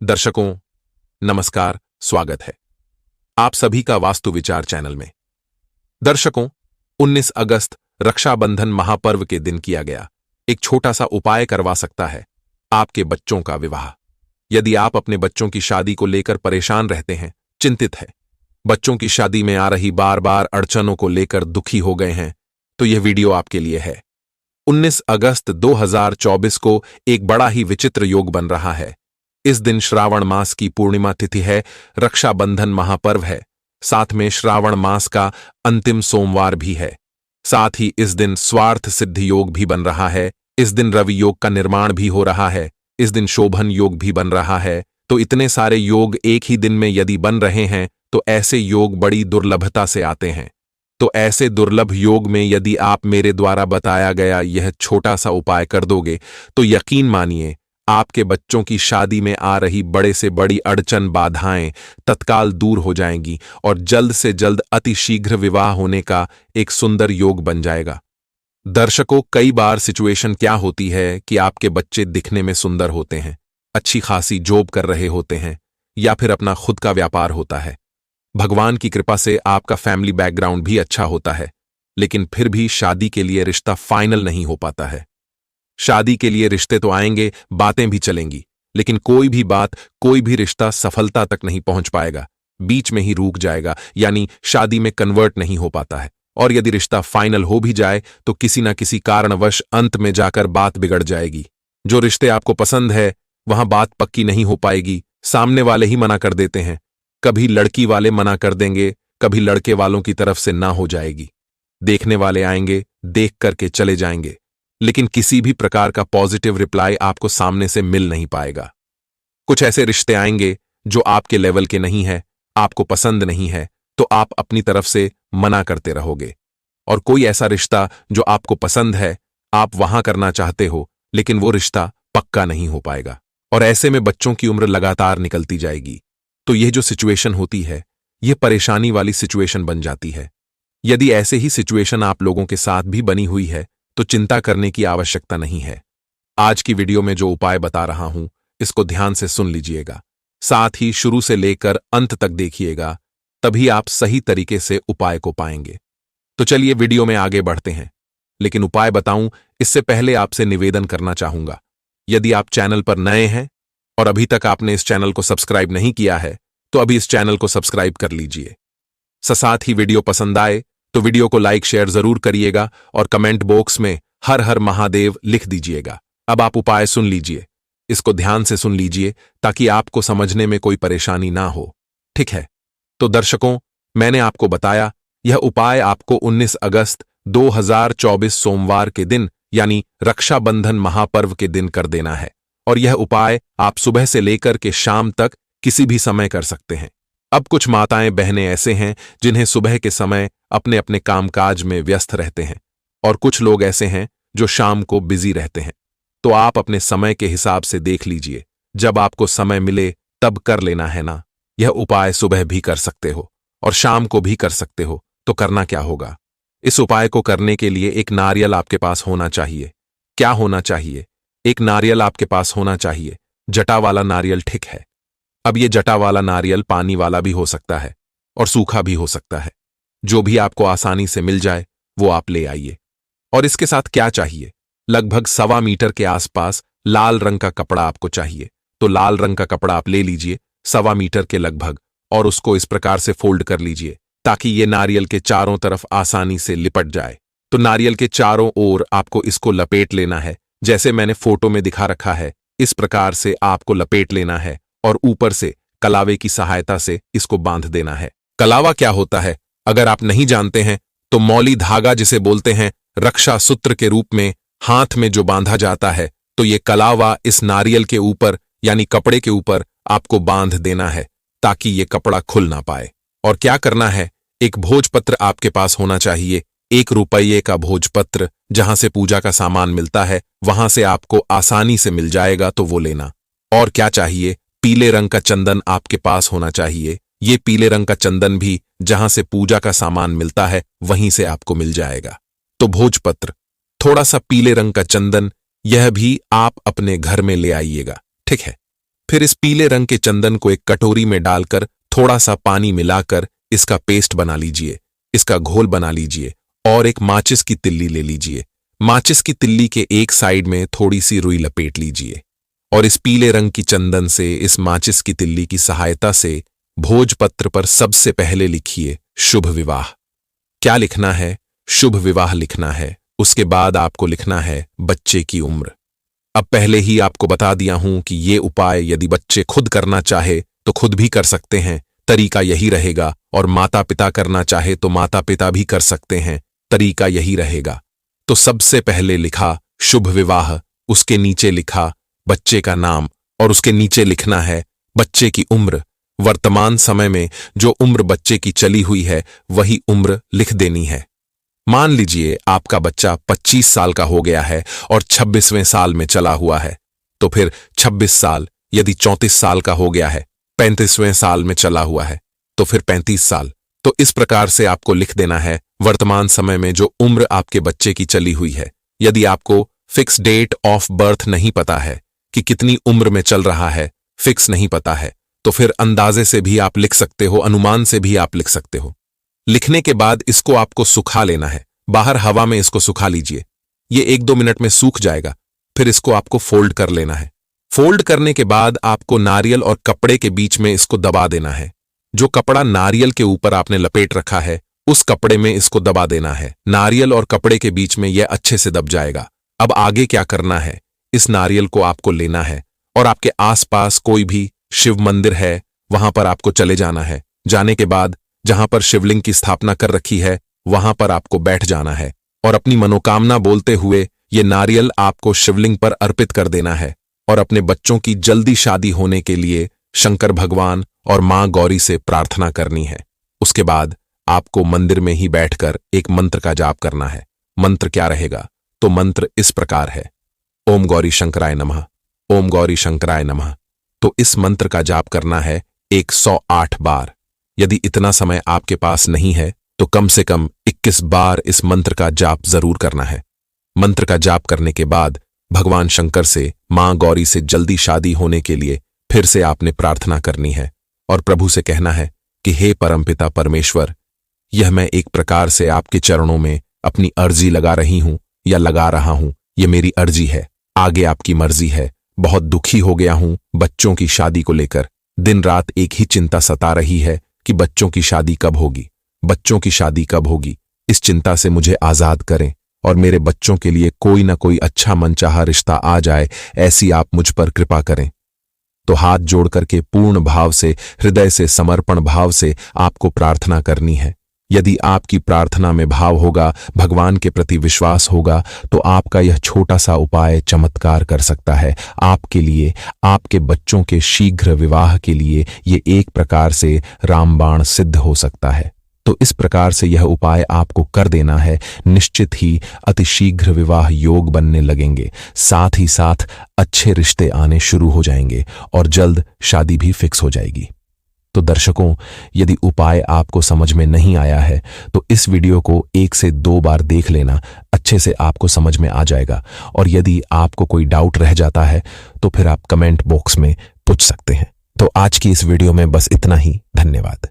दर्शकों, नमस्कार, स्वागत है आप सभी का वास्तु विचार चैनल में। दर्शकों, 19 अगस्त रक्षाबंधन महापर्व के दिन किया गया एक छोटा सा उपाय करवा सकता है आपके बच्चों का विवाह। यदि आप अपने बच्चों की शादी को लेकर परेशान रहते हैं, चिंतित हैं, बच्चों की शादी में आ रही बार बार अड़चनों को लेकर दुखी हो गए हैं, तो यह वीडियो आपके लिए है। 19 अगस्त 2024 को एक बड़ा ही विचित्र योग बन रहा है। इस दिन श्रावण मास की पूर्णिमा तिथि है, रक्षाबंधन महापर्व है, साथ में श्रावण मास का अंतिम सोमवार भी है। साथ ही इस दिन स्वार्थ सिद्धि योग भी बन रहा है। इस दिन रवि योग का निर्माण भी हो रहा है। इस दिन शोभन योग भी बन रहा है। तो इतने सारे योग एक ही दिन में यदि बन रहे हैं तो ऐसे योग बड़ी दुर्लभता से आते हैं। तो ऐसे दुर्लभ योग में यदि आप मेरे द्वारा बताया गया यह छोटा सा उपाय कर दोगे तो यकीन मानिए आपके बच्चों की शादी में आ रही बड़े से बड़ी अड़चन बाधाएं तत्काल दूर हो जाएंगी और जल्द से जल्द अतिशीघ्र विवाह होने का एक सुंदर योग बन जाएगा। दर्शकों, कई बार सिचुएशन क्या होती है कि आपके बच्चे दिखने में सुंदर होते हैं, अच्छी खासी जॉब कर रहे होते हैं या फिर अपना खुद का व्यापार होता है। भगवान की कृपा से आपका फैमिली बैकग्राउंड भी अच्छा होता है, लेकिन फिर भी शादी के लिए रिश्ता फाइनल नहीं हो पाता है। शादी के लिए रिश्ते तो आएंगे, बातें भी चलेंगी, लेकिन कोई भी बात, कोई भी रिश्ता सफलता तक नहीं पहुंच पाएगा, बीच में ही रुक जाएगा, यानी शादी में कन्वर्ट नहीं हो पाता है। और यदि रिश्ता फाइनल हो भी जाए तो किसी ना किसी कारणवश अंत में जाकर बात बिगड़ जाएगी। जो रिश्ते आपको पसंद है वहां बात पक्की नहीं हो पाएगी, सामने वाले ही मना कर देते हैं। कभी लड़की वाले मना कर देंगे, कभी लड़के वालों की तरफ से ना हो जाएगी। देखने वाले आएंगे, देख करके चले जाएंगे, लेकिन किसी भी प्रकार का पॉजिटिव रिप्लाई आपको सामने से मिल नहीं पाएगा। कुछ ऐसे रिश्ते आएंगे जो आपके लेवल के नहीं है, आपको पसंद नहीं है, तो आप अपनी तरफ से मना करते रहोगे। और कोई ऐसा रिश्ता जो आपको पसंद है, आप वहां करना चाहते हो, लेकिन वो रिश्ता पक्का नहीं हो पाएगा। और ऐसे में बच्चों की उम्र लगातार निकलती जाएगी। तो यह जो सिचुएशन होती है, यह परेशानी वाली सिचुएशन बन जाती है। यदि ऐसे ही सिचुएशन आप लोगों के साथ भी बनी हुई है तो चिंता करने की आवश्यकता नहीं है। आज की वीडियो में जो उपाय बता रहा हूं, इसको ध्यान से सुन लीजिएगा, साथ ही शुरू से लेकर अंत तक देखिएगा, तभी आप सही तरीके से उपाय को पाएंगे। तो चलिए वीडियो में आगे बढ़ते हैं, लेकिन उपाय बताऊं इससे पहले आपसे निवेदन करना चाहूंगा, यदि आप चैनल पर नए हैं और अभी तक आपने इस चैनल को सब्सक्राइब नहीं किया है तो अभी इस चैनल को सब्सक्राइब कर लीजिए। साथ ही वीडियो पसंद आए तो वीडियो को लाइक शेयर जरूर करिएगा और कमेंट बॉक्स में हर हर महादेव लिख दीजिएगा। अब आप उपाय सुन लीजिए, इसको ध्यान से सुन लीजिए ताकि आपको समझने में कोई परेशानी ना हो, ठीक है? तो दर्शकों, मैंने आपको बताया यह उपाय आपको 19 अगस्त 2024 सोमवार के दिन यानी रक्षाबंधन महापर्व के दिन कर देना है। और यह उपाय आप सुबह से लेकर के शाम तक किसी भी समय कर सकते हैं। अब कुछ माताएं बहनें ऐसे हैं जिन्हें सुबह के समय अपने अपने कामकाज में व्यस्त रहते हैं और कुछ लोग ऐसे हैं जो शाम को बिजी रहते हैं। तो आप अपने समय के हिसाब से देख लीजिए, जब आपको समय मिले तब कर लेना है ना। यह उपाय सुबह भी कर सकते हो और शाम को भी कर सकते हो। तो करना क्या होगा? इस उपाय को करने के लिए एक नारियल आपके पास होना चाहिए। क्या होना चाहिए? एक नारियल आपके पास होना चाहिए, जटा वाला नारियल, ठीक है? अब ये जटा वाला नारियल पानी वाला भी हो सकता है और सूखा भी हो सकता है। जो भी आपको आसानी से मिल जाए वो आप ले आइए। और इसके साथ क्या चाहिए? लगभग 1.25 मीटर के आसपास लाल रंग का कपड़ा आपको चाहिए। तो लाल रंग का कपड़ा आप ले लीजिए 1.25 मीटर के लगभग, और उसको इस प्रकार से फोल्ड कर लीजिए ताकि ये नारियल के चारों तरफ आसानी से लिपट जाए। तो नारियल के चारों ओर आपको इसको लपेट लेना है, जैसे मैंने फोटो में दिखा रखा है। इस प्रकार से आपको लपेट लेना है और ऊपर से कलावे की सहायता से इसको बांध देना है। कलावा क्या होता है अगर आप नहीं जानते हैं तो मौली धागा जिसे बोलते हैं, रक्षा सूत्र के रूप में हाथ में जो बांधा जाता है, तो ये कलावा इस नारियल के ऊपर यानी कपड़े के ऊपर आपको बांध देना है ताकि ये कपड़ा खुल ना पाए। और क्या करना है? एक भोजपत्र आपके पास होना चाहिए, 1 रुपये का भोजपत्र, जहां से पूजा का सामान मिलता है वहां से आपको आसानी से मिल जाएगा, तो वो लेना। और क्या चाहिए? पीले रंग का चंदन आपके पास होना चाहिए। ये पीले रंग का चंदन भी जहां से पूजा का सामान मिलता है वहीं से आपको मिल जाएगा। तो भोजपत्र, थोड़ा सा पीले रंग का चंदन, यह भी आप अपने घर में ले आइएगा, ठीक है? फिर इस पीले रंग के चंदन को एक कटोरी में डालकर थोड़ा सा पानी मिलाकर इसका पेस्ट बना लीजिए, इसका घोल बना लीजिए और एक माचिस की तिल्ली ले लीजिए। माचिस की तिल्ली के एक साइड में थोड़ी सी रुई लपेट लीजिए और इस पीले रंग की चंदन से इस माचिस की तिल्ली की सहायता से भोजपत्र पर सबसे पहले लिखिए शुभ विवाह। क्या लिखना है? शुभ विवाह लिखना है। उसके बाद आपको लिखना है बच्चे की उम्र। अब पहले ही आपको बता दिया हूं कि ये उपाय यदि बच्चे खुद करना चाहे तो खुद भी कर सकते हैं, तरीका यही रहेगा, और माता पिता करना चाहे तो माता पिता भी कर सकते हैं, तरीका यही रहेगा। तो सबसे पहले लिखा शुभ विवाह, उसके नीचे लिखा बच्चे का नाम और उसके नीचे लिखना है बच्चे की उम्र। वर्तमान समय में जो उम्र बच्चे की चली हुई है वही उम्र लिख देनी है। मान लीजिए आपका बच्चा 25 साल का हो गया है और 26वें साल में चला हुआ है, तो फिर 26 साल। यदि 34 साल का हो गया है, 35वें साल में चला हुआ है, तो फिर 35 साल। तो इस प्रकार से आपको लिख देना है वर्तमान समय में जो उम्र आपके बच्चे की चली हुई है। यदि आपको फिक्स डेट ऑफ बर्थ नहीं पता है कि कितनी उम्र में चल रहा है, फिक्स नहीं पता है, तो फिर अंदाजे से भी आप लिख सकते हो, अनुमान से भी आप लिख सकते हो। लिखने के बाद इसको आपको सुखा लेना है, बाहर हवा में इसको सुखा लीजिए। ये 1-2 मिनट में सूख जाएगा। फिर इसको आपको फोल्ड कर लेना है। फोल्ड करने के बाद आपको नारियल और कपड़े के बीच में इसको दबा देना है। जो कपड़ा नारियल के ऊपर आपने लपेट रखा है उस कपड़े में इसको दबा देना है। नारियल और कपड़े के बीच में यह अच्छे से दब जाएगा। अब आगे क्या करना है, इस नारियल को आपको लेना है और आपके आसपास कोई भी शिव मंदिर है वहां पर आपको चले जाना है। जाने के बाद जहां पर शिवलिंग की स्थापना कर रखी है वहां पर आपको बैठ जाना है और अपनी मनोकामना बोलते हुए ये नारियल आपको शिवलिंग पर अर्पित कर देना है और अपने बच्चों की जल्दी शादी होने के लिए शंकर भगवान और मां गौरी से प्रार्थना करनी है। उसके बाद आपको मंदिर में ही बैठकर एक मंत्र का जाप करना है। मंत्र क्या रहेगा? तो मंत्र इस प्रकार है, ओम गौरी शंकराय नमः, ओम गौरी शंकराय नमः। तो इस मंत्र का जाप करना है 108 बार। यदि इतना समय आपके पास नहीं है तो कम से कम 21 बार इस मंत्र का जाप जरूर करना है। मंत्र का जाप करने के बाद भगवान शंकर से, मां गौरी से जल्दी शादी होने के लिए फिर से आपने प्रार्थना करनी है और प्रभु से कहना है कि हे परमपिता परमेश्वर, यह मैं एक प्रकार से आपके चरणों में अपनी अर्जी लगा रही हूं या लगा रहा हूं। यह मेरी अर्जी है, आगे आपकी मर्जी है। बहुत दुखी हो गया हूं बच्चों की शादी को लेकर। दिन रात एक ही चिंता सता रही है कि बच्चों की शादी कब होगी, बच्चों की शादी कब होगी। इस चिंता से मुझे आजाद करें और मेरे बच्चों के लिए कोई ना कोई अच्छा मनचाहा रिश्ता आ जाए, ऐसी आप मुझ पर कृपा करें। तो हाथ जोड़ करके पूर्ण भाव से, हृदय से, समर्पण भाव से आपको प्रार्थना करनी है। यदि आपकी प्रार्थना में भाव होगा, भगवान के प्रति विश्वास होगा, तो आपका यह छोटा सा उपाय चमत्कार कर सकता है। आपके लिए, आपके बच्चों के शीघ्र विवाह के लिए ये एक प्रकार से रामबाण सिद्ध हो सकता है। तो इस प्रकार से यह उपाय आपको कर देना है। निश्चित ही अतिशीघ्र विवाह योग बनने लगेंगे, साथ ही साथ अच्छे रिश्ते आने शुरू हो जाएंगे और जल्द शादी भी फिक्स हो जाएगी। तो दर्शकों, यदि उपाय आपको समझ में नहीं आया है तो इस वीडियो को 1 से 2 बार देख लेना, अच्छे से आपको समझ में आ जाएगा। और यदि आपको कोई डाउट रह जाता है तो फिर आप कमेंट बॉक्स में पूछ सकते हैं। तो आज की इस वीडियो में बस इतना ही। धन्यवाद।